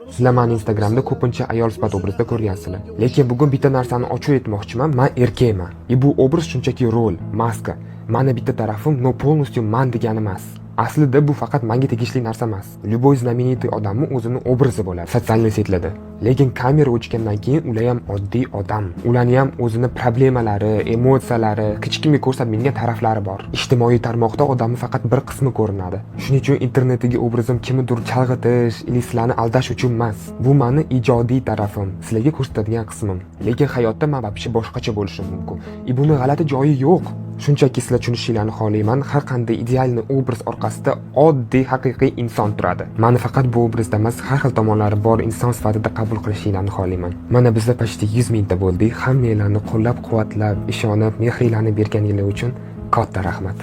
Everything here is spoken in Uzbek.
Sizlar meni Instagramda ko'pincha ayol sifat obrazida ko'rgansizlar. Lekin bugun bitta narsani ochiq aytmoqchiman. Men erkakman. Bu obraz shunchaki rol, maska. Meni bitta tarafim no полностью man degani emas. Aslida bu faqat menga tegishli narsa emas. Любой знаменитый odamning o'zini obrazi bo'ladi sotsial setlarda. Lekin kamera o'chgandan keyin ular ham oddiy odam. Ularning ham o'zini problemalari, emotsiyalari, hech kimga ko'rsatmaydigan taraflari bor. Ijtimoiy tarmoqda odamning faqat bir qismi ko'rinadi. Shuning uchun internetdagi obrazim kimnidir chalg'itish, yoki sizlarni aldash uchun emas. Bu meni ijodiy tarafim, sizlarga ko'rsatadigan qismim. Lekin hayotda men вообще boshqacha bo'lishim mumkin. Buni g'alati joyi yo'q. Shunchaki sizlar tushunishinglarni xohlayman. Har qanday idealni obraz orqasida oddiy haqiqiy inson turadi. Meni faqat bu obrazda emas, har xil tomonlari bor inson sifatida qabul qilishinglarni xohlayman. Mana bizda почти 100 mingta bo'ldik. Hammanglarni qo'llab-quvvatlab, ishonib, mehringlarni berganinglar uchun katta rahmat.